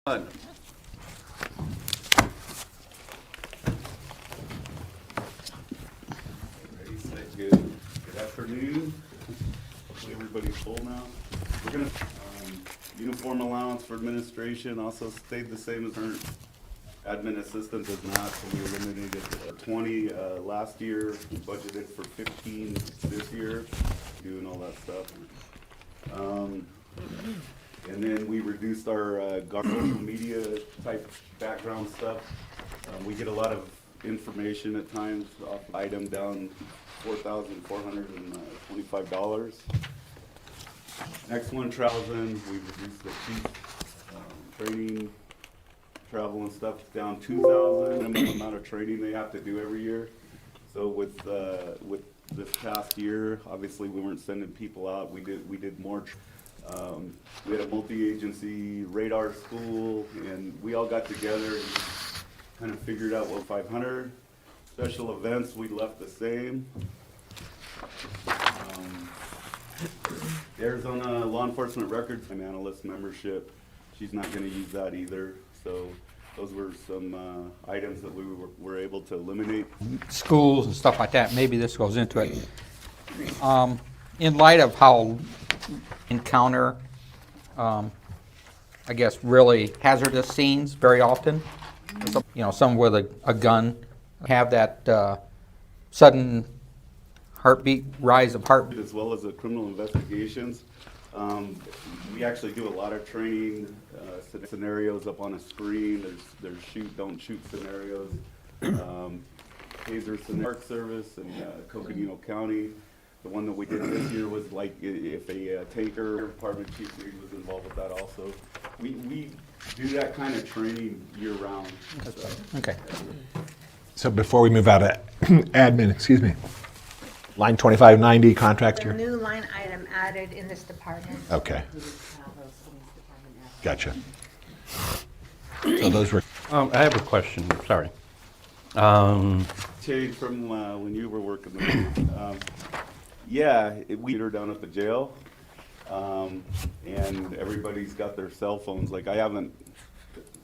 Good afternoon. Hopefully everybody's full now. We're gonna uniform allowance for administration also stayed the same as our admin assistant does not, so we eliminated 20 last year. We budgeted for 15 this year, doing all that stuff. And then we reduced our social media type background stuff. We get a lot of information at times off item down $4,425. Next one, travels in, we reduced the chief training, travel and stuff down $2,000, minimum amount of training they have to do every year. So with this past year, obviously we weren't sending people out. We did more. We had a multi-agency radar school, and we all got together and kind of figured out what 500 special events we left the same. Arizona Law Enforcement Records and Analyst membership, she's not going to use that either. So those were some items that we were able to eliminate. Schools and stuff like that, maybe this goes into it. In light of how encounter, I guess, really hazardous scenes very often, some with a gun, have that sudden heartbeat, rise of heartbeat. As well as the criminal investigations. We actually do a lot of training scenarios up on a screen. There's shoot, don't shoot scenarios. Taser Park Service in Coconino County. The one that we did this year was like if a tanker department chief Reed was involved with that also. We do that kind of training year round. So. Okay. So before we move out of admin, excuse me, line 2590 contracts A here? new line item added in this department. Okay. Gotcha. So those were, I have a question, sorry. Change from when you were working with me. We are down at the jail, and everybody's got their cell phones. Like I haven't,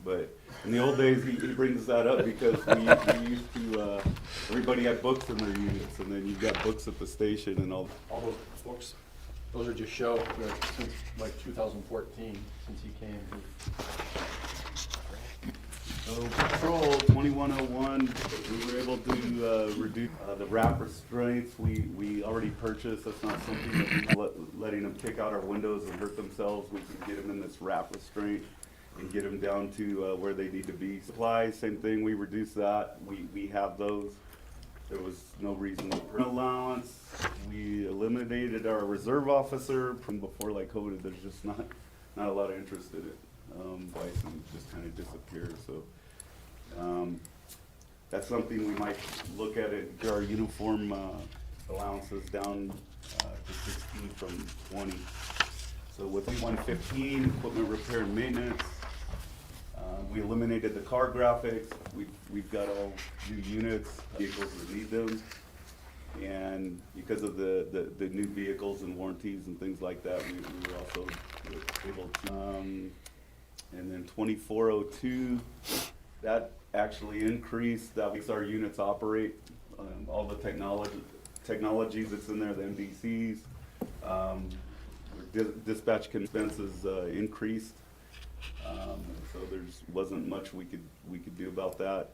but in the old days, he brings that up because we used to, everybody had books in their units, and then you've got books at the station and all. All those books, those are just show that since like 2014, since he came. So patrol 2101, we were able to reduce the wrap restraints. We already purchased. That's not something that we're letting them kick out our windows and hurt themselves. We can get them in this wrap restraint and get them down to where they need to be. Supplies, same thing. We reduced that. We have those. There was no reason for an allowance. We eliminated our reserve officer from before, like COVID. There's just not a lot of interest in it. Bison just kind of disappeared. So that's something we might look at it. Our uniform allowances down to 16 from 20. So with 115, equipment repair and maintenance, we eliminated the car graphics. We've got all new units, vehicles that need them. And because of the new vehicles and warranties and things like that, we were also able to, and then 2402, that actually increased. That makes our units operate. All the technology that's in there, the MDCs, dispatch expenses increased. So there wasn't much we could do about that.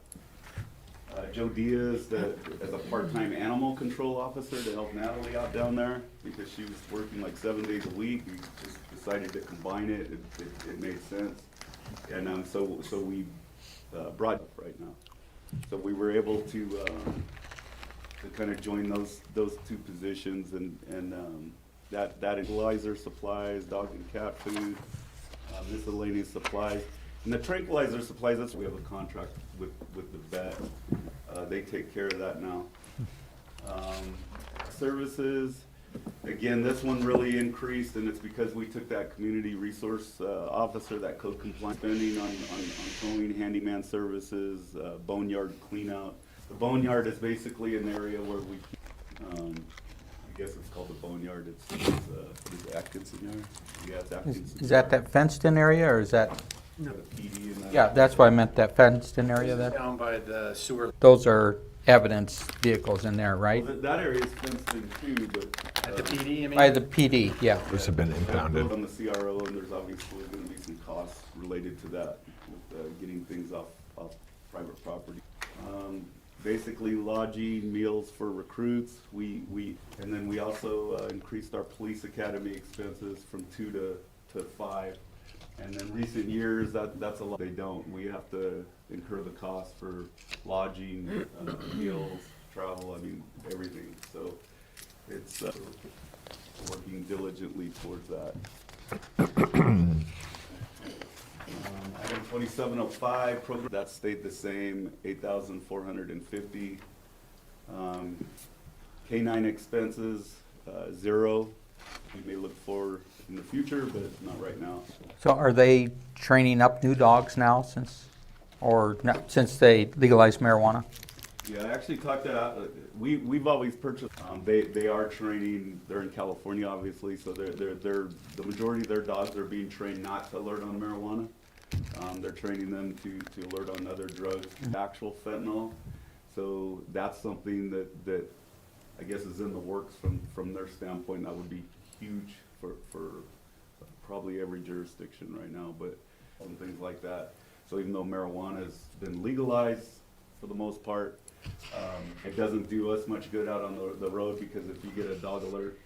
Joe Diaz, as a part-time animal control officer to help Natalie out down there because she was working like 7 days a week. We just decided to combine it. It made sense, and so we brought it right now. So we were able to kind of join those two positions, and that equalizer supplies, dog and cat food, miscellaneous supplies. And the tranquilizer supplies, that's we have a contract with the vet. They take care of that now. Services, again, this one really increased, and it's because we took that community resource officer, that code compliance spending on towing, handyman services, boneyard cleanout. The boneyard is basically an area where we, I guess it's called the boneyard. It's Atkinson yard. Yeah, it's Atkinson. Is that fenced in area, or is that got a PD in that. Yeah, that's why I meant that fenced-in area there. Down by the sewer. Those are evidence vehicles in there, right? Well, that area is fenced in too, but. At the PD, you mean? By the PD, yeah. Those have been impounded. On the CRO, and there's obviously gonna be some costs related to that, with getting things off private property. Basically lodging, meals for recruits, and then we also increased our police academy expenses from 2 to 5. And in recent years, that's a lot, they don't, we have to incur the cost for lodging, meals, travel, I mean, everything, so it's working diligently towards that. Item 2705, program, that stayed the same, 8,450. K-9 expenses, 0. We may look for in the future, but not right now. So are they training up new dogs now since they legalized marijuana? Yeah, I actually talked to, we've always purchased, they are training, they're in California, obviously, so the majority of their dogs are being trained not to alert on marijuana. They're training them to alert on other drugs, actual fentanyl. So that's something that I guess is in the works from their standpoint. That would be huge for probably every jurisdiction right now, but some things like that. So even though marijuana has been legalized for the most part, it doesn't do us much good out on the road, because if you get a dog alert,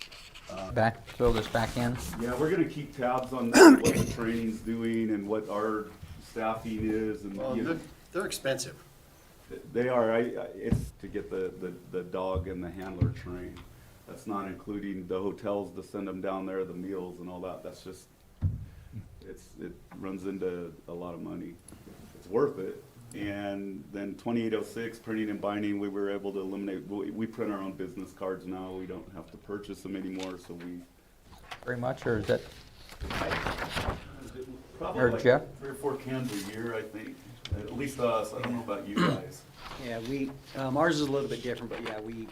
Fill this back in? yeah, we're gonna keep tabs on that, what the training's doing and what our staffing is, and, Well, you know, they're expensive. they are, it's to get the dog and the handler trained. That's not including the hotels to send them down there, the meals and all that, that's just, it runs into a lot of money. It's worth it. And then 2806, printing and binding, we were able to eliminate, we print our own business cards now, we don't have to purchase them anymore, so we. Very much, or is that, Probably Or like Jeff? 3 or 4 cans a year, I think, at least us, I don't know about you guys. Yeah, ours is a little bit different, but yeah, we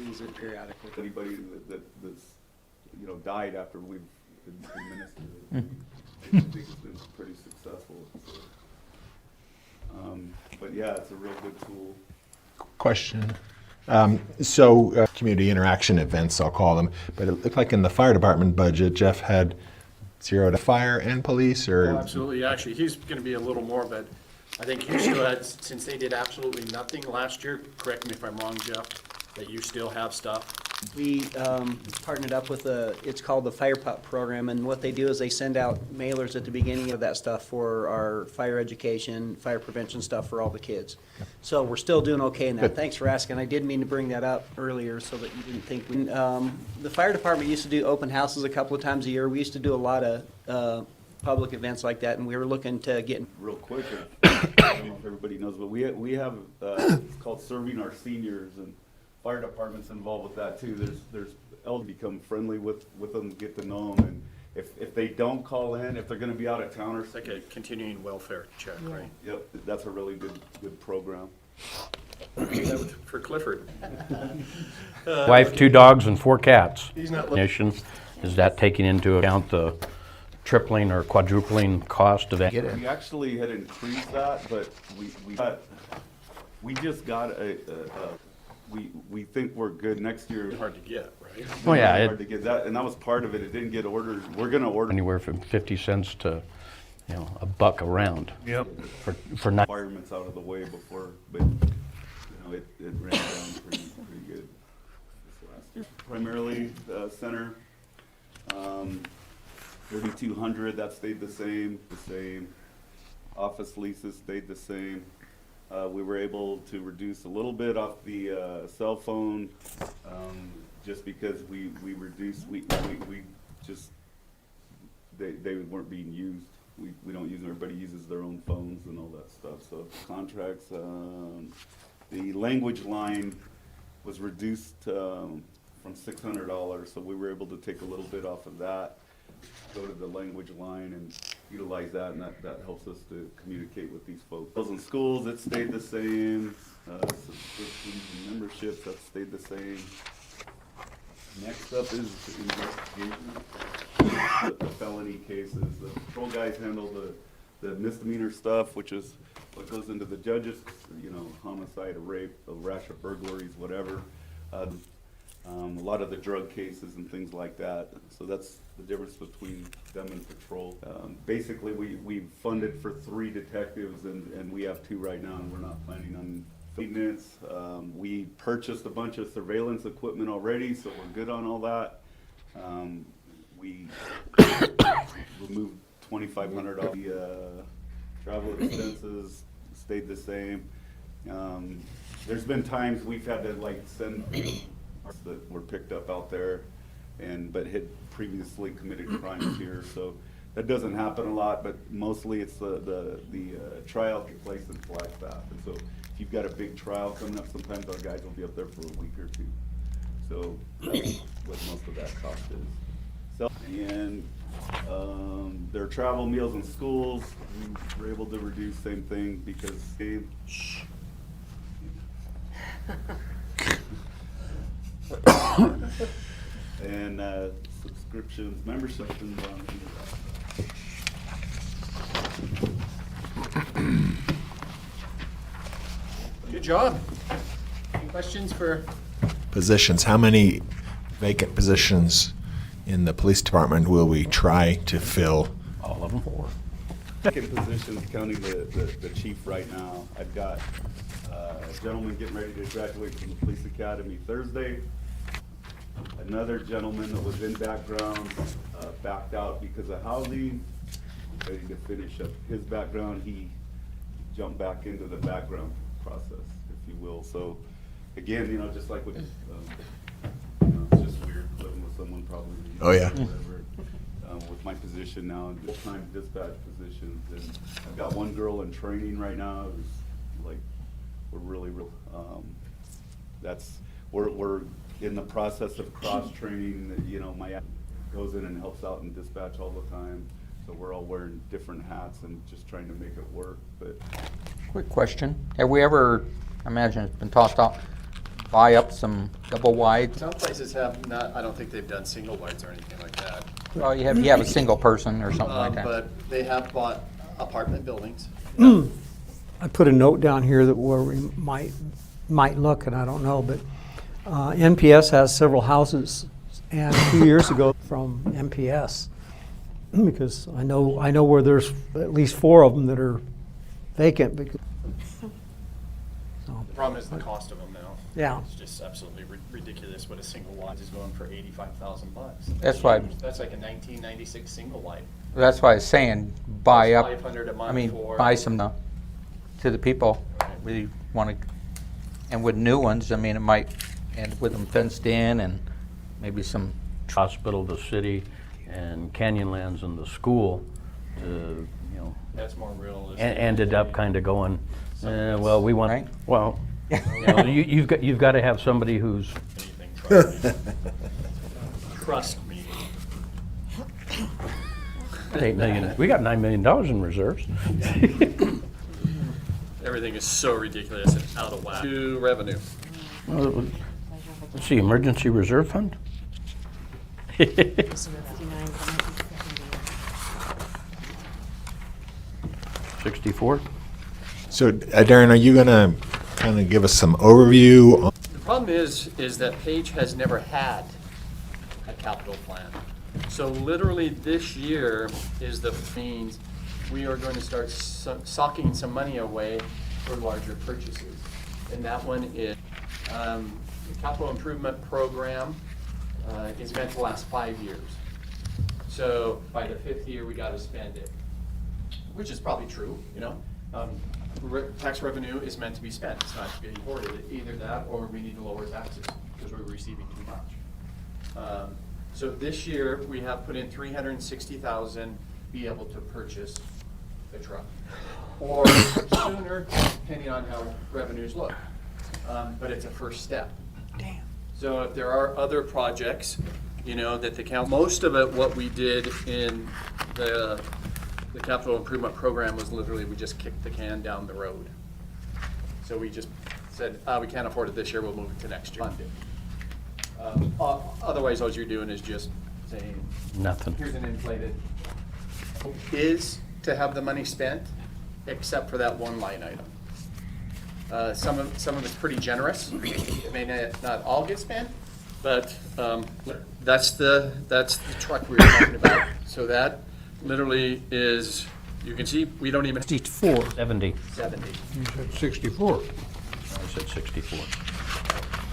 use it periodically. Anybody that's, you know, died after we've administered it, I think it's been pretty successful. But yeah, it's a real good tool. Question. Community interaction events, I'll call them, but it looked like in the fire department budget, Jeff had 0 to fire and police, or? Oh, absolutely, actually, he's gonna be a little more, but I think you still had, since they did absolutely nothing last year, correct me if I'm wrong, Jeff, that you still have stuff. We partnered up with it's called the Fire Pup Program, and what they do is they send out mailers at the beginning of that stuff for our fire education, fire prevention stuff for all the kids. So we're still doing okay in that. Thanks for asking. I did mean to bring that up earlier so that you didn't think. The fire department used to do open houses a couple of times a year. We used to do a lot of public events like that, and we were looking to get. Real quick, I don't know if everybody knows, but we have, it's called Serving Our Seniors, and fire department's involved with that too. There's elders become friendly with them, get to know them, and if they don't call in, if they're gonna be out of town or It's like a continuing welfare check, right? yep, that's a really good program. For Clifford. Wife, 2 dogs, and 4 cats. He's not looking. Definition. Is that taking into account the tripling or quadrupling cost of that? Get it? We actually had increased that, but we just got we think we're good next year. Hard to get, right? Oh, yeah, Really it- hard to get that, and that was part of it. It didn't get ordered. We're gonna order Anywhere from 50 cents to, $1 a round. Yep. For not. requirements out of the way before, but, you know, it ran down pretty good this last year. Primarily, center, 3,200, that stayed the same. Office leases stayed the same. We were able to reduce a little bit off the cell phone, just because we reduced, we just, they weren't being used. We don't use them, everybody uses their own phones and all that stuff, so contracts, the language line was reduced from $600, so we were able to take a little bit off of that, go to the language line and utilize that, and that helps us to communicate with these folks. Those in schools, it stayed the same, subscriptions and memberships, that stayed the same. Next up is investigation, the felony cases. The patrol guys handle the misdemeanor stuff, which is what goes into the judges, you know, homicide, a rape, a rash of burglaries, whatever. A lot of the drug cases and things like that. So that's the difference between them and patrol. Basically, we've funded for 3 detectives, and we have 2 right now, and we're not planning on maintenance. We purchased a bunch of surveillance equipment already, so we're good on all that. We removed $2,500 off the travel expenses, stayed the same. There's been times we've had to like send that were picked up out there but had previously committed crimes here, so that doesn't happen a lot, but mostly it's the trial takes place in Flagstaff, and so if you've got a big trial coming up, sometimes our guys will be up there for a week or 2. So that's what most of that cost is. So, and their travel, meals, and schools, we were able to reduce same thing because they, and subscriptions, memberships, and Good job. Any questions for? Positions, how many vacant positions in the police department will we try to fill? All of them? vacant positions, counting the chief right now. I've got a gentleman getting ready to graduate from the police academy Thursday. Another gentleman that was in background, backed out because of housing, ready to finish up his background. He jumped back into the background process, if you will. So again, you know, just like with, you know, it's just weird living with someone probably. Oh, yeah. Whatever. With my position now, and full-time dispatch positions, and I've got one girl in training right now. Who's like, we're really, we're in the process of cross-training. You know, my goes in and helps out in dispatch all the time. So we're all wearing different hats and just trying to make it work. But Quick question. Have we ever, I imagine it's been tossed out, buy up some double wides? Some places have not, I don't think they've done single wides or anything like that. Well, you have a single person or something like that. But they have bought apartment buildings. I put a note down here that where we might look, and I don't know, but NPS has several houses, and a few years ago from NPS, because I know where there's at least 4 of them that are vacant. Because, so, The problem is the cost of them now. Yeah. It's just absolutely ridiculous what a single wide is going for $85,000. That's why- That's like a 1996 single wide. That's why I was saying, buy up, That's $500 a month I mean, for- buy some to the people. We want to, and with new ones, I mean, it might, and with them fenced in and maybe some, Hospital, the city, and Canyonlands and the school, to, you know, That's more realistic. ended up kind of going, well, we want, Right. well, you know, you've got to have somebody who's, Anything, trust me. Trust me. $8 million, we got $9 million in reserves. Everything is so ridiculous and out of whack. To revenue. Well, let's see, emergency reserve fund? 64? So, Darren, are you going to kind of give us some overview on The problem is that Page has never had a capital plan. So literally this year is the means we are going to start socking some money away for larger purchases. And that one is, the capital improvement program is meant to last 5 years. So by the 5th year, we gotta spend it, which is probably true, you know? Tax revenue is meant to be spent, it's not to be hoarded. Either that or we need to lower taxes because we're receiving too much. So this year, we have put in $360,000 to be able to purchase a truck. Or sooner, depending on how revenues look. But it's a first step. damn. So if there are other projects, you know, that the council, most of it, what we did in the capital improvement program was literally, we just kicked the can down the road. So we just said, we can't afford it this year, we'll move it to next year. Fund it. Otherwise, all you're doing is just saying, Nothing. here's an inflated, is to have the money spent, except for that one line item. Some of it's pretty generous. It may not all get spent, but that's the truck we were talking about. So that literally is, you can see, we don't even. 64. 70. 70. You said 64. I said 64.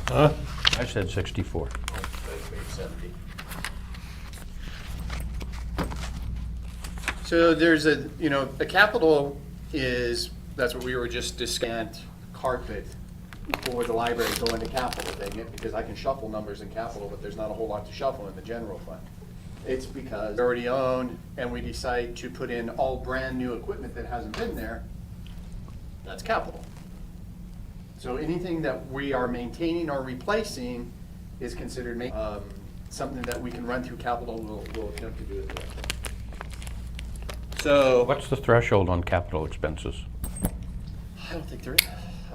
Huh? I said 64. Page 70. So there's a, the capital is, that's what we were just discussing, carpet for the library going to capital, dang it, because I can shuffle numbers in capital, but there's not a whole lot to shuffle in the general fund. It's because we already own and we decide to put in all brand new equipment that hasn't been there, that's capital. So anything that we are maintaining or replacing is considered something that we can run through capital, we'll attempt to do it there. So, What's the threshold on capital expenses? I don't think there is.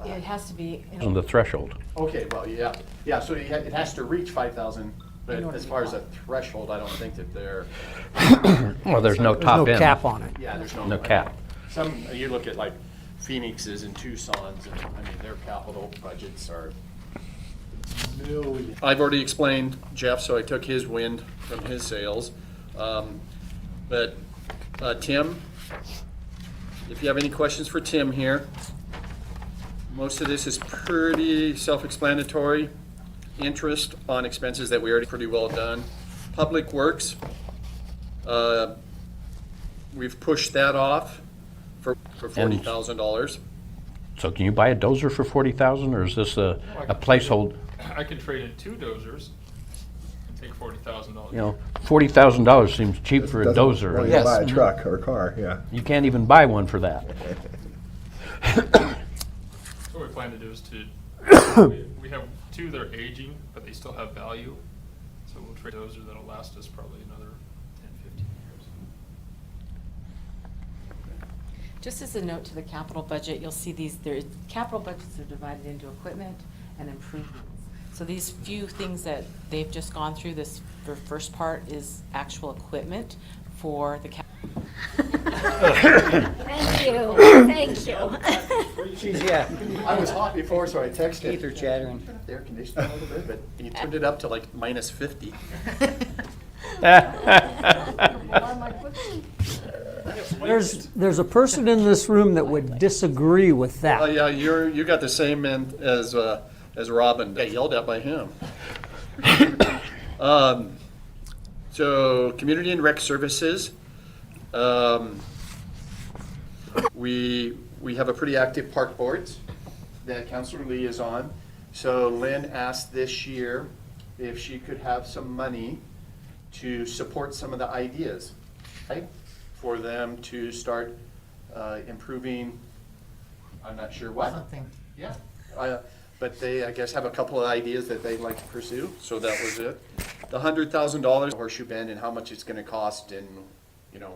It has to be, On the threshold? Okay, well, yeah, so it has to reach 5,000, but In order as to far be as a threshold, I don't think that they're, Well, there's no There's top no end. cap on it. yeah, there's No cap. Some, you look at like Phoenix's and Tucson's, and I mean, their capital budgets are millions. I've already explained Jeff, so I took his wind from his sails. But Tim, if you have any questions for Tim here, most of this is pretty self-explanatory. Interest on expenses that we already pretty well done. Public Works, we've pushed that off for $40,000. So can you buy a dozer for 40,000, or is this a placeholder? I could trade in 2 dozers and take $40,000. You know, $40,000 seems cheap for a Doesn't dozer. really Yes. buy a truck or a car, yeah. You can't even buy one for that. What we plan to do is we have 2 that are aging, but they still have value. So we'll trade a dozer that'll last us probably another 10, 15 years. just as a note to the capital budget, you'll see capital budgets are divided into equipment and improvements. So these few things that they've just gone through, the first part is actual equipment for the Thank you, thank you. She's, yeah, I was hot before, so I texted. teeth are chattering. Turn up the air conditioning a little bit, but you turned it up to like minus 50. There's a person in this room that would disagree with Oh, that. yeah, you got the same man as Robin. Got yelled at by him. So, Community and Rec Services. We have a pretty active park boards that Councilor Lee is on. So Lynn asked this year if she could have some money to support some of the ideas, right? For them to start improving, I'm not sure what. something. Yeah, but they, I guess, have a couple of ideas that they'd like to pursue, so that was it. The $100,000 Horseshoe Bend and how much it's gonna cost and,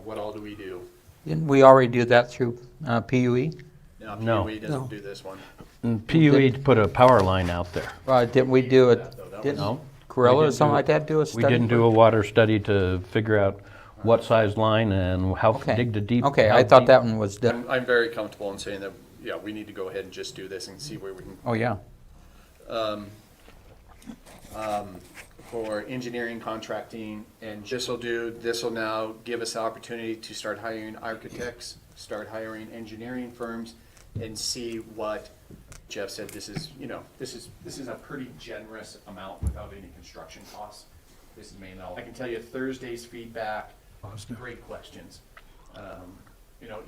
what all do we do? Didn't we already do that through PUE? Now, No. PUE No. doesn't do this one. And PUE put a power line out there. Didn't we do it, That was- didn't No. Corella We or didn't something do- like that do a study? We didn't do a water study to figure out what size line and how Okay. dig the deep. Okay, how I thought deep. that one was done. I'm very comfortable in saying that, yeah, we need to go ahead and just do this and see where we can. Oh, yeah. For engineering, contracting, and this'll now give us the opportunity to start hiring architects, start hiring engineering firms, and see what Jeff said, this is a pretty generous amount without any construction costs. This is mainly all, I can tell you Thursday's feedback, great questions.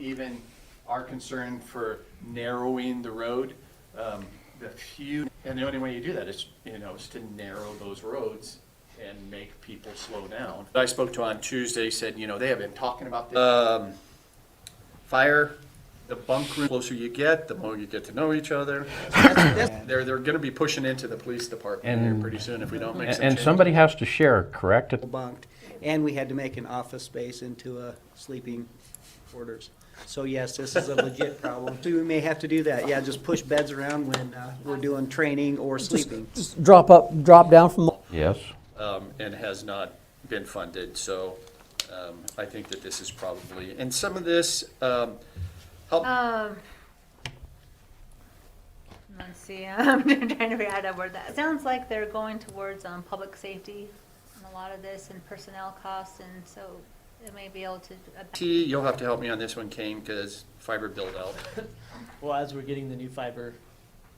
Even our concern for narrowing the road, and the only way you do that is to narrow those roads and make people slow down. I spoke to on Tuesday, said, they have been talking about this. Fire, the bunk room, closer you get, the more you get to know each other. They're gonna be pushing into the police department here And- pretty soon if we don't make some And changes. somebody has to share, correct? Bunked, and we had to make an office space into a sleeping quarters. So yes, this is a legit problem. So we may have to do that, yeah, just push beds around when we're doing training or sleeping. Just drop down from, Yes. And has not been funded, so I think that this is probably, and some of this, help, Let's see, I'm trying to figure out how to word that. It sounds like they're going towards public safety and a lot of this and personnel costs, and so it may be able to. you'll have to help me on this one, Kane, because fiber build out. Well, as we're getting the new fiber,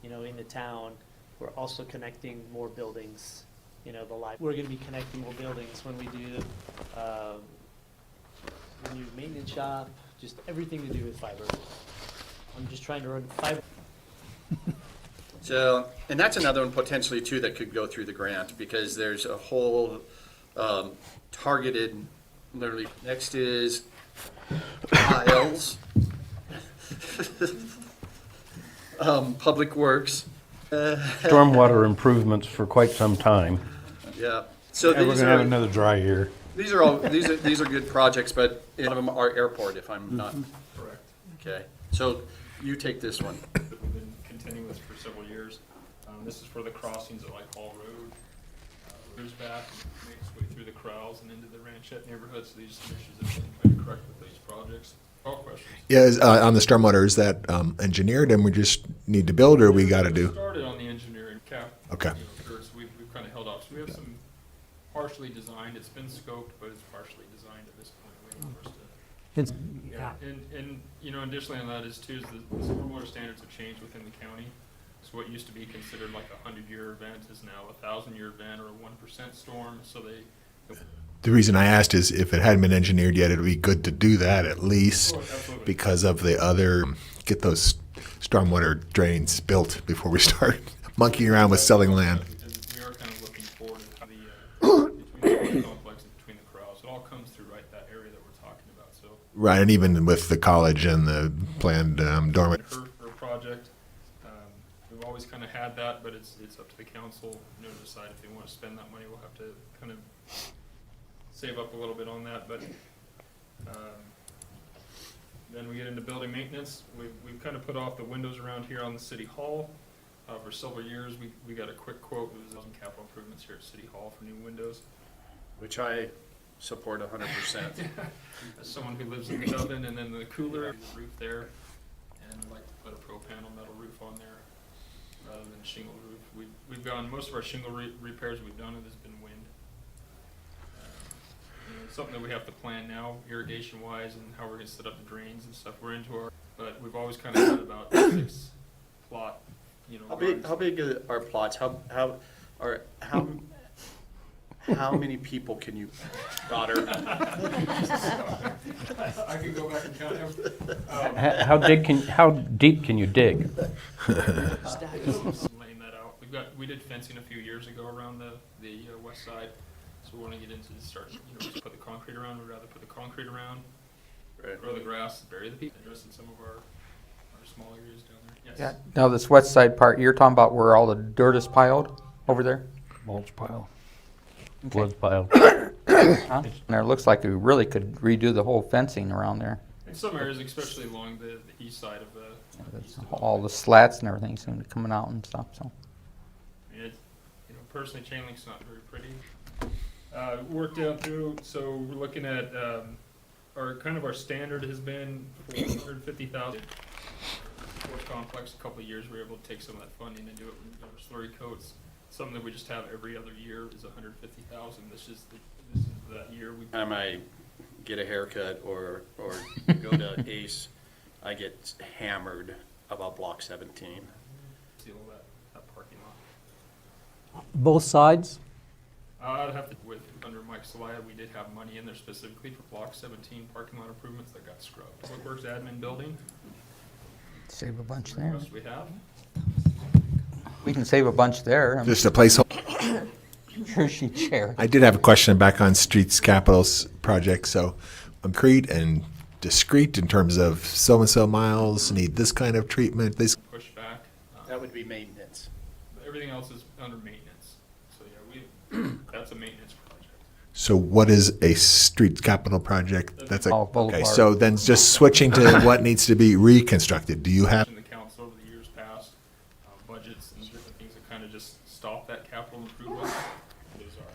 into town, we're also connecting more buildings, we're gonna be connecting more buildings when we do, the new maintenance shop, just everything to do with fiber. I'm just trying to run fiber. So, and that's another one potentially too that could go through the grant, because there's a whole targeted, literally, next is aisles. Public Works. Stormwater improvements for quite some time. Yeah, so Yeah, we're these gonna have are, another dry year. these are all, these are good projects, but a lot of them are airport, if I'm not, Correct. okay. So you take this one. That we've been contending with for several years. This is for the crossings at like Hall Road. Years back, and makes its way through the corrals and into the ranchette neighborhood, so these are issues that we've been trying to correct with these projects. All questions? Yeah, on the stormwater, is that engineered and we just need to build, or we got to do? Started on the engineering cap. Okay. First, we've kind of held off. So we have some partially designed, it's been scoped, but it's partially designed at this point, waiting for us to. It's, Yeah, and additionally on that is too, is the stormwater standards have changed within the county. So what used to be considered like a 100-year event is now a 1,000-year event or a 1% storm, so The reason I asked is if it hadn't been engineered yet, it'd be good to do that at least absolutely. because of the other, get those stormwater drains built before we start monkeying around with selling land. We are kind of looking forward to the, between the complex and between the corrals. It all comes through right that area that we're talking about, so. Right, and even with the college and the planned dormant. Her project, we've always kind of had that, but it's up to the council, to decide if they want to spend that money. We'll have to kind of save up a little bit on that, but then we get into building maintenance. We've kind of put off the windows around here on the city hall for several years. We got a quick quote. It was some capital improvements here at City Hall for new windows. Which I support 100%. As someone who lives in the oven and then the cooler, the roof there, and I'd like to put a pro-panel metal roof on there rather than shingle roof. We've gone, most of our shingle repairs we've done, it has been wind. It's something that we have to plan now, irrigation wise, and how we're gonna set up the drains and stuff. We're into our, but we've always kind of had about 6 plot, How big are our plots? How many people can you, daughter? I can go back and count them. How deep can you dig? Laying that out. We did fencing a few years ago around the west side, so we want to get into just put the concrete around. We'd rather put the concrete around, grow the grass, bury the people, addressing some of our small areas down there. Yes. Yeah, now this west side part, you're talking about where all the dirt is piled over there? Mulch pile. Okay. Wood pile. Huh? And there looks like we really could redo the whole fencing around there. In some areas, especially along the east side of the. All the slats and everything seem to be coming out and stuff, so. I mean, personally, chain link's not very pretty. Work down through, so we're looking at, our standard has been 450,000. Sports complex, a couple of years, we were able to take some of that funding and do it with our slurry coats. Something that we just have every other year is 150,000. This is that year. Time I get a haircut or go to Ace, I get hammered about Block 17. Seal that parking lot. both sides? I'd have to, under Mike Salaya, we did have money in there specifically for Block 17 parking lot improvements that got scrubbed. Public Works admin building, Save a bunch the there. rest we have. We can save a bunch there. Just a placeholder. Sure she chair. I did have a question back on Streets Capitals project. So concrete and discrete in terms of so-and-so miles need this kind of treatment. This. Push back. That would be maintenance. Everything else is under maintenance. So yeah, that's a maintenance project. So what is a street capital project? That's a, Oh, okay. boulevard. So then just switching to what needs to be reconstructed. Do you have? In the council over the years past, budgets and different things that kind of just stop that capital improvement. Those are.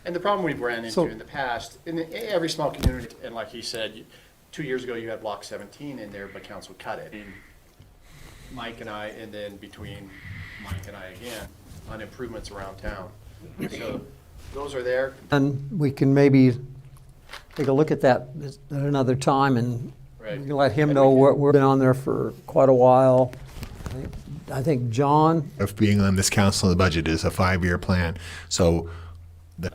And the problem we've ran into So- in the past, in every small community, and like he said, 2 years ago you had block 17 in there, but council cut it. Mike and I, and then between Mike and I again, on improvements around town. So those are there. And we can maybe take a look at that at another time, and Right. we can let him know we've been on there for quite a while. I think John, Of being on this council, the budget is a 5-year plan. So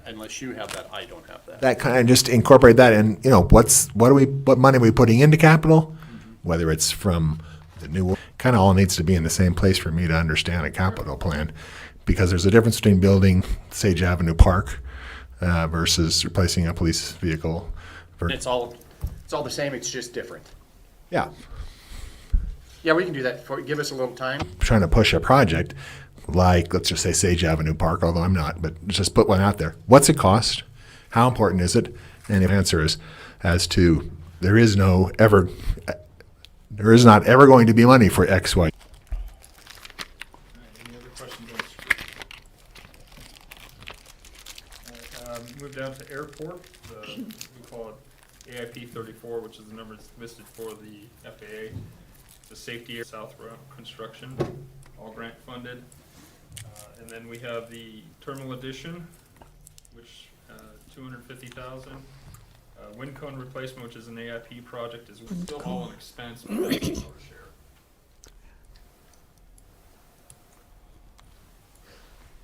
Unless you have that, I don't have that. that kind of just incorporate that, and what money are we putting into capital, whether it's from the new, kind of all needs to be in the same place for me to understand a capital plan, because there's a difference between building Sage Avenue Park versus replacing a police vehicle. It's all the same, it's just different. Yeah, Yeah, we can do that. Give us a little time. trying to push a project like, let's just say Sage Avenue Park, although I'm not, but just put one out there. What's it cost? How important is it? And the answer is as to there is not ever going to be money for X, Y. Any other questions on the street? Move down to airport, we call it AIP 34, which is the number that's listed for the FAA. The safety air south route construction, all grant funded. And then we have the terminal addition, which, 250,000. Wind cone replacement, which is an AIP project, is still all an expense, but that's our share.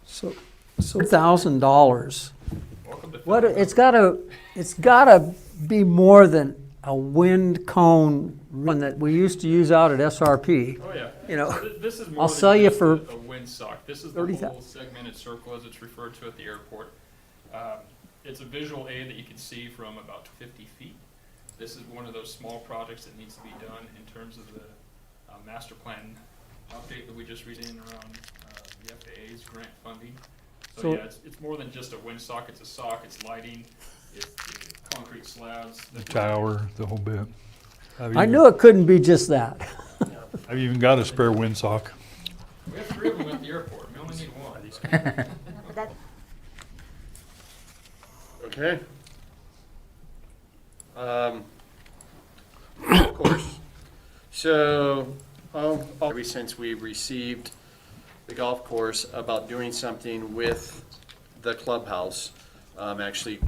so $1,000. Welcome to. What, it's gotta be more than a wind cone one that we used to use out at SRP. Oh, yeah. You know, This is more I'll than sell you just for a windsock. This is the 30,000. whole segmented circle, as it's referred to at the airport. It's a visual aid that you can see from about 50 feet. This is one of those small projects that needs to be done in terms of the master plan update that we just read in around the FAA's grant funding. So yeah, it's more than just a windsock. It's a sock, it's lighting, it's concrete slabs. The tower, the whole bit. I knew it couldn't be just that. I've even got a spare windsock. We have 3 of them at the airport. We only need 1. Okay. Of course. So, ever since we received the golf course about doing something with the clubhouse, actually,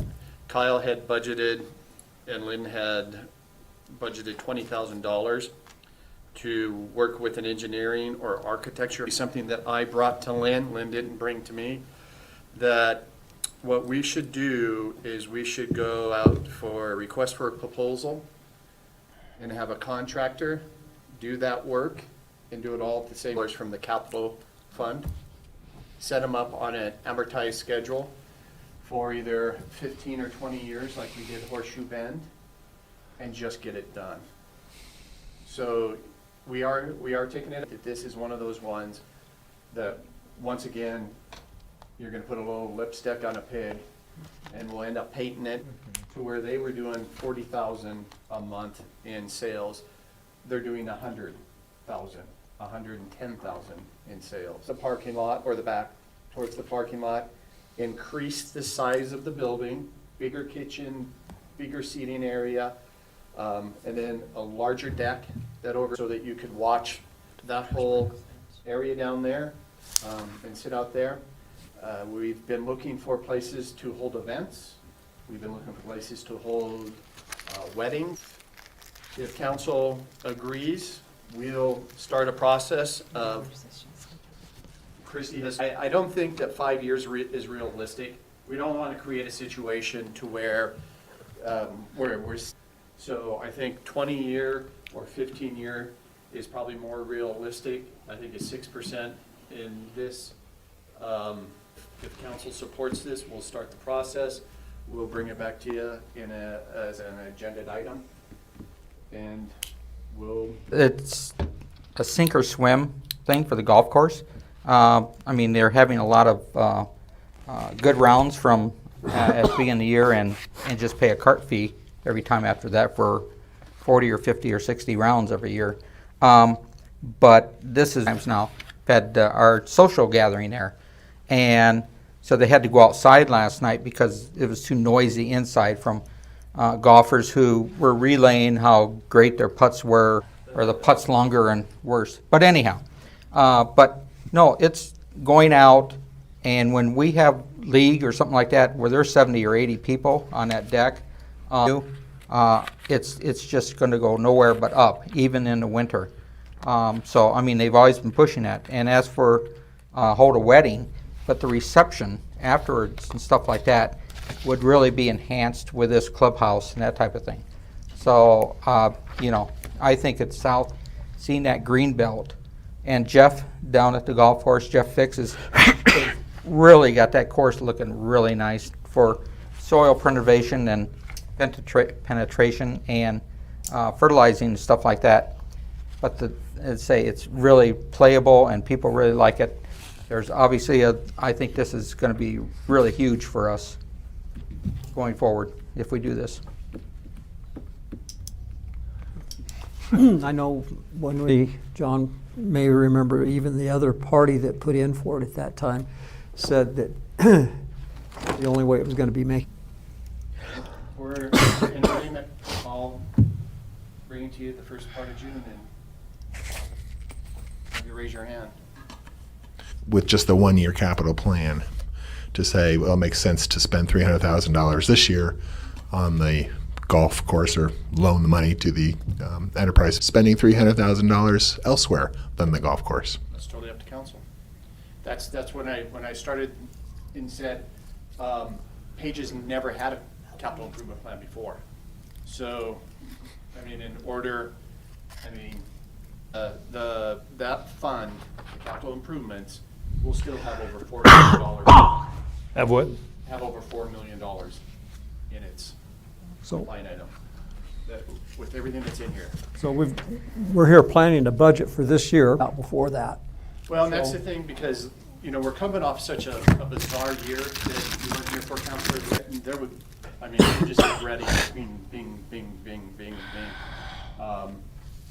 Kyle had budgeted and Lynn had budgeted $20,000 to work with an engineering or architecture, something that I brought to Lynn. Lynn didn't bring to me. That what we should do is we should go out for a request for a proposal and have a contractor do that work and do it all at the same place from the capital fund. Set them up on an amortized schedule for either 15 or 20 years like we did Horseshoe Bend, and just get it done. So we are taking it that this is one of those ones that, once again, you're gonna put a little lipstick on a pig, and we'll end up painting it to where they were doing 40,000 a month in sales. They're doing 100,000, 110,000 in sales. The parking lot, or the back towards the parking lot, increase the size of the building, bigger kitchen, bigger seating area, and then a larger deck so that you could watch that whole area down there and sit out there. We've been looking for places to hold events. We've been looking for places to hold weddings. If council agrees, we'll start a process of, Christie, I don't think that 5 years is realistic. We don't want to create a situation to where we're, so I think 20-year or 15-year is probably more realistic. I think it's 6% in this. If council supports this, we'll start the process. We'll bring it back to you as an agenda item. And we'll. It's a sink or swim thing for the golf course. I mean, they're having a lot of good rounds from at the beginning of the year, and just pay a cart fee every time after that for 40 or 50 or 60 rounds every year. But this is times now had our social gathering there, and So they had to go outside last night because it was too noisy inside from golfers who were relaying how great their putts were, or the putts longer and worse. But anyhow, but no, it's going out, and when we have league or something like that, where there's 70 or 80 people on that deck, it's just going to go nowhere but up, even in the winter. So, I mean, they've always been pushing that. And as for hold a wedding, but the reception afterwards and stuff like that would really be enhanced with this clubhouse and that type of thing. So, you know, I think it's south, seeing that green belt. And Jeff down at the golf course, Jeff Fixes, really got that course looking really nice for soil preservation and penetration and fertilizing and stuff like that. But I'd say it's really playable and people really like it. There's obviously I think this is going to be really huge for us going forward if we do this. I know John may remember, even the other party that put in for it at that time said that the only way it was going to be making. We're in agreement. I'll bring it to you the first part of June and have you raise your hand. With just the 1 year capital plan, to say, well, it makes sense to spend $300,000 this year on the golf course or loan the money to the enterprise, spending $300,000 elsewhere than the golf course. That's totally up to council. That's when I started and said, Page has never had a capital improvement plan before. So, I mean, in order, I mean, that fund, the capital improvements, will still have over $4 million. Have what? Have over $4 million in its line item, with everything that's in here. So we're here planning a budget for this year, not before that. Well, and that's the thing, because, you know, we're coming off such a bizarre year that you weren't here for, counselor. There would, I mean, we're just get ready, bing.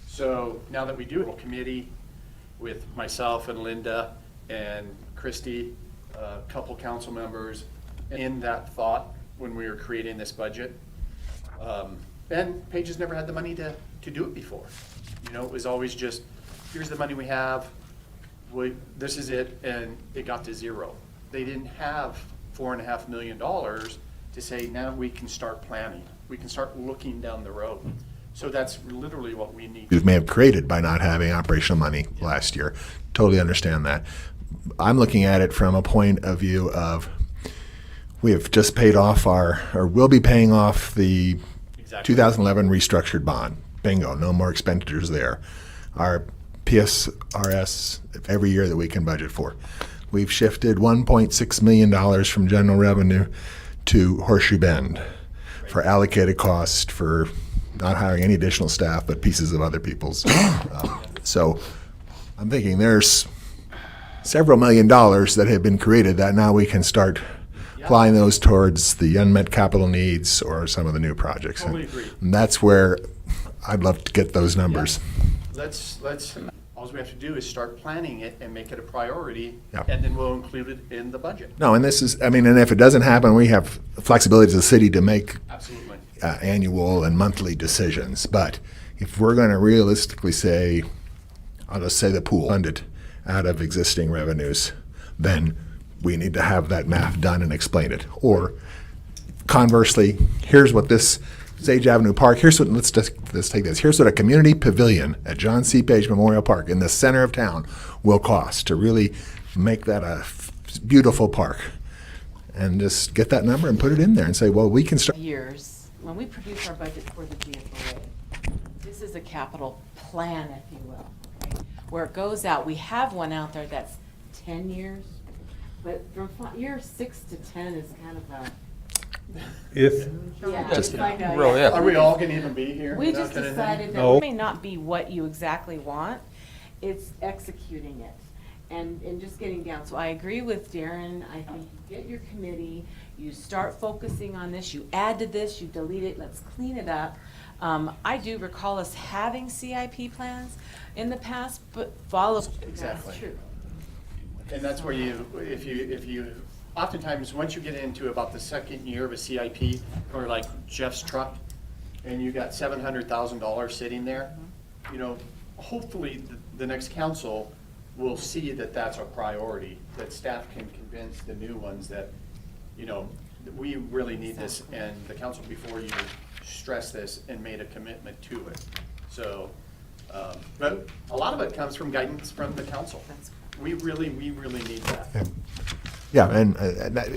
So now that we do have a committee with myself and Linda and Christy, a couple council members, in that thought when we were creating this budget, and Paige has never had the money to do it before. You know, it was always just, here's the money we have, this is it, and it got to zero. They didn't have $4.5 million to say, now we can start planning. We can start looking down the road. So that's literally what we need. You may have created by not having operational money last year. Totally understand that. I'm looking at it from a point of view of, we have just paid off or will be paying off the 2011 restructured bond. Bingo, no more expenditures there. Our PSRS every year that we can budget for. We've shifted $1.6 million from general revenue to Horseshoe Bend for allocated cost for not hiring any additional staff, but pieces of other people's. So I'm thinking there's several $1 million that have been created that now we can start applying those towards the unmet capital needs or some of the new projects. Totally agree. And that's where I'd love to get those numbers. Yeah. All we have to do is start planning it and make it a priority, Yeah. and then we'll include it in the budget. No, and this is, I mean, and if it doesn't happen, we have flexibility as a city to make Absolutely. Annual and monthly decisions. But if we're going to realistically say, I'll just say the pool funded out of existing revenues, then we need to have that math done and explain it. Or conversely, here's what this Sage Avenue Park, let's take this. Here's what a community pavilion at John C. Page Memorial Park in the center of town will cost to really make that a beautiful park. And just get that number and put it in there and say, well, we can start. Years, when we produce our budget for the GFOA, this is a capital plan, if you will, okay? Where it goes out, we have one out there that's 10 years, but from year 6 to 10 is kind of a, If, yeah, Just I know, real yeah. if. Are we all going to even be here? We That just kind of thing? decided that No. it may not be what you exactly want, it's executing it and just getting down. So I agree with Darren, I think you get your committee, you start focusing on this, you add to this, you delete it, let's clean it up. I do recall us having CIP plans in the past, but follow. Exactly. That's true. And that's where if you oftentimes, once you get into about the second year of a CIP, or like Jeff's truck, and you got $700,000 sitting there, you know, hopefully the next council will see that that's a priority, that staff can convince the new ones that, you know, we really need this, and the council before you stressed this and made a commitment to it. So, but a lot of it comes from guidance from the council. We really need that. Yeah, and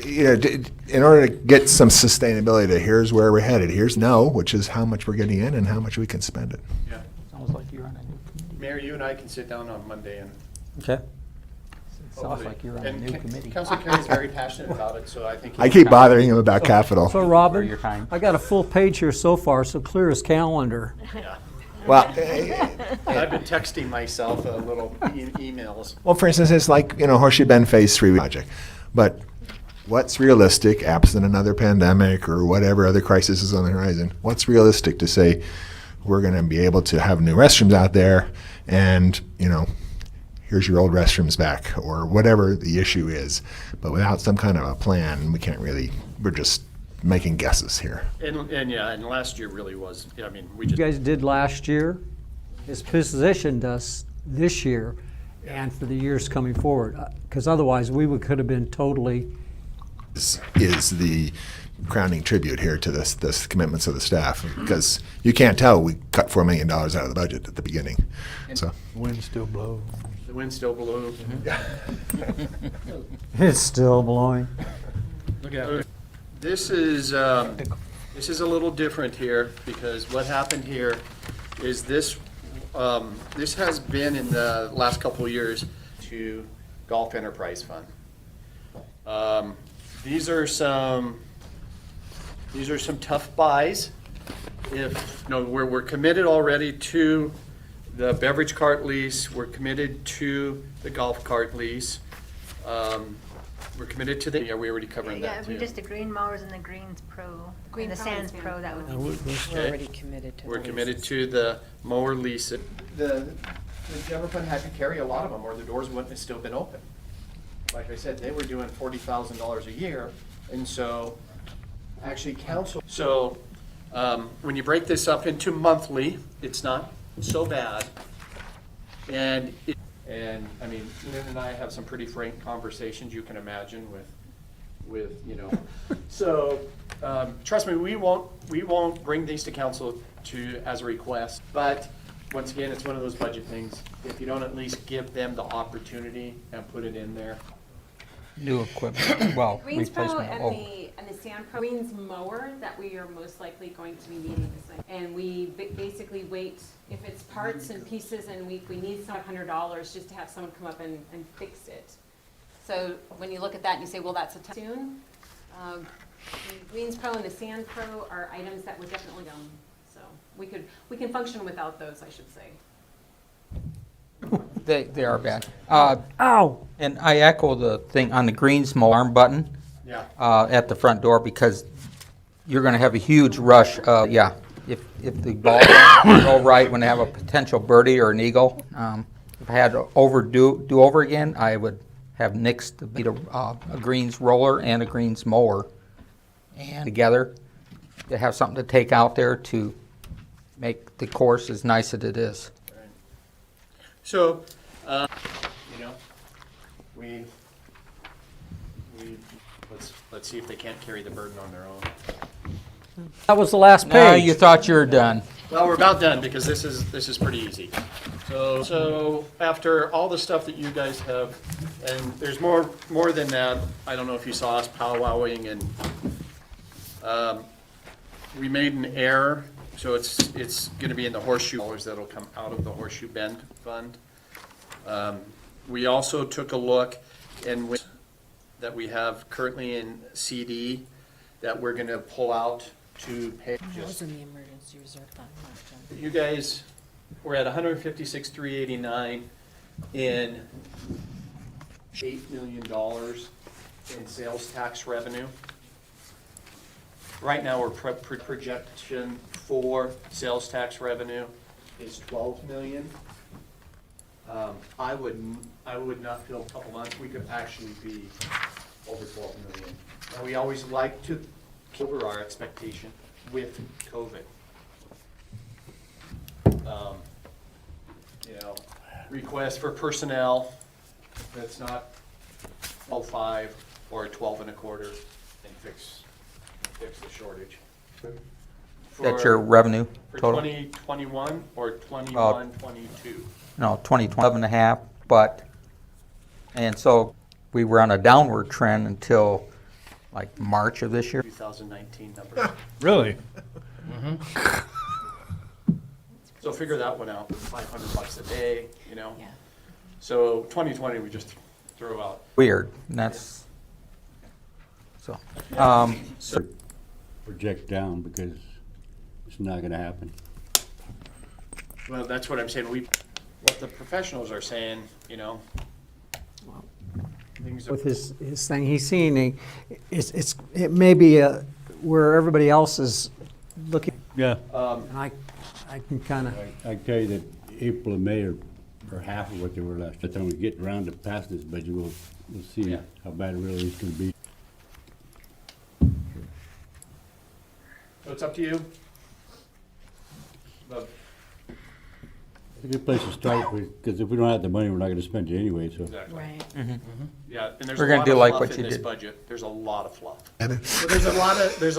you know, in order to get some sustainability to here's where we're headed, here's no, which is how much we're getting in and how much we can spend it. Yeah. Sounds like you're on a new committee. Mayor, you and I can sit down on Monday and. Okay. Sounds like you're on a new committee. Councilor Kerry's very passionate about it, so I think. I keep bothering him about capital. So For Robin, your time. I got a full page here so far, so clear as calendar. Yeah. Well, I've been texting myself little emails. well, for instance, it's like, you know, Horseshoe Bend Phase 3 project. But what's realistic, absent another pandemic or whatever other crisis is on the horizon, what's realistic to say we're going to be able to have new restrooms out there and, you know, here's your old restrooms back or whatever the issue is. But without some kind of a plan, we can't really, we're just making guesses here. And yeah, and last year really was, I mean, we You just. guys did last year, his positioned us this year and for the years coming forward. Because otherwise, could have been totally, Is the crowning tribute here to this commitments of the staff, because you can't tell we cut $4 million out of the budget at the beginning. So Wind still blows. The wind still blew. it's still blowing. Look at This is a little different here, because what happened here is this has been in the last couple of years to Golf Enterprise Fund. These are some tough buys. If, you know, we're committed already to the beverage cart lease, we're committed to the golf cart lease. We're committed to the, yeah, we already covered Yeah, that we too. just the Green Mowers and the Greens Pro, Green and the Pro Sands has Pro, been- that would be. We're already committed to the We're committed leases. to the mower lease. The general fund had to carry a lot of them, or the doors wouldn't have still been open. Like I said, they were doing $40,000 a year, and so actually council. So when you break this up into monthly, it's not so bad. And I mean, Lynn and I have some pretty frank conversations, you can imagine, with you know. So trust me, we won't bring these to council as a request. But once again, it's one of those budget things. If you don't at least give them the opportunity and put it in there. New equipment, well, Greens Pro replacement. and Oh, the Sand Pro, Greens mower that we are most likely going to be needing this thing. And we basically wait, if it's parts and pieces and we need some $100 just to have someone come up and fix it. So when you look at that and you say, well, that's a soon. The Greens Pro and the Sand Pro are items that would definitely go. So we can function without those, I should say. they are bad. Ow! And I echo the thing on the greens mower arm button Yeah. at the front door, because you're going to have a huge rush. Yeah, if the ball don't go right when they have a potential birdie or an eagle. If I had to do over again, I would have nixed a greens roller and a greens mower, and together to have something to take out there to make the course as nice as it is. So, you know, we let's see if they can't carry the burden on their own. That was the last Now page. you thought you were done. Well, we're about done because this is pretty easy. So after all the stuff that you guys have, and there's more than that. I don't know if you saw us powwowing, and we made an error. So it's going to be in the horseshoe dollars that'll come out of the Horseshoe Bend Fund. We also took a look and that we have currently in CD that we're going to pull out to pay. That was in the emergency reserve fund, not John. You guys, we're at 156,389 in $8 million in sales tax revenue. Right now, our projection for sales tax revenue is 12 million. I would not feel a couple months, we could actually be over 12 million. And we always like to cover our expectation with COVID. You know, request for personnel that's not 12.5 or 12 and a quarter and fix the shortage. That's your revenue For total? 2021 or 21, 22? No, 2012 and a half, but, and so we were on a downward trend until like March of this year. 2019 numbers. Really? So figure that one out, $500 a day, you know? Yeah. So 2020, we just throw out. Weird, and that's, so, project down because it's not gonna happen. Well, that's what I'm saying. What the professionals are saying, you know? Things are. With his thing, he's seeing it may be where everybody else is looking, Yeah. and I can kind of, I can tell you that April and May are half of what they were last. By the time we get around to pass this budget, we'll see Yeah. how bad it really is gonna be. So it's up to you. The- It's a good place to start, because if we don't have the money, we're not gonna spend it anyway, so. Exactly. Right. Yeah, and there's We're a gonna lot do of like fluff what in you this did. budget. There's a lot of fluff. And But there's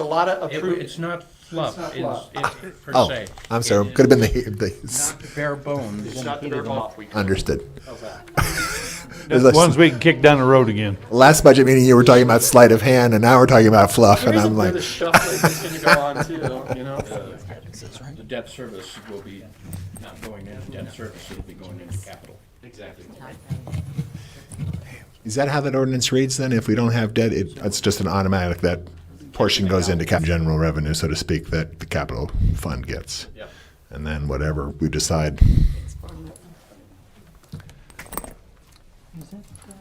a lot of approved. It's not fluff, per oh, se. I'm sorry. It Could have been is not bare bones. It's not the bare off we. understood. How's that? There's The a- ones we can kick down the road again. Last budget meeting, you were talking about sleight of hand, and now we're talking about fluff, and There is a I'm bit like, of shuffling that's gonna go on too, you know? The debt service will be not going into debt service, it'll be going into capital. Exactly. is that how that ordinance reads then? If we don't have debt, it's just an automatic, that portion goes into general revenue, so to speak, that the capital fund gets. Yeah. And then whatever we decide.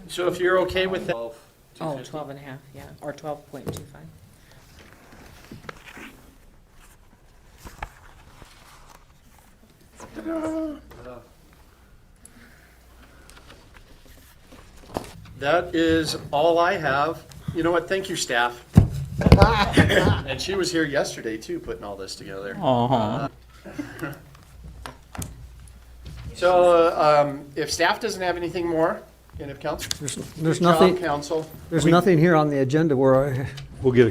So if you're okay with that. Oh, 12 and a half, yeah, or 12.25. That is all I have. You know what? Thank you, staff. And she was here yesterday too, putting all this together. uh-huh. So, if staff doesn't have anything more, and if council. there's Good job, nothing, council. there's nothing here on the agenda where We'll get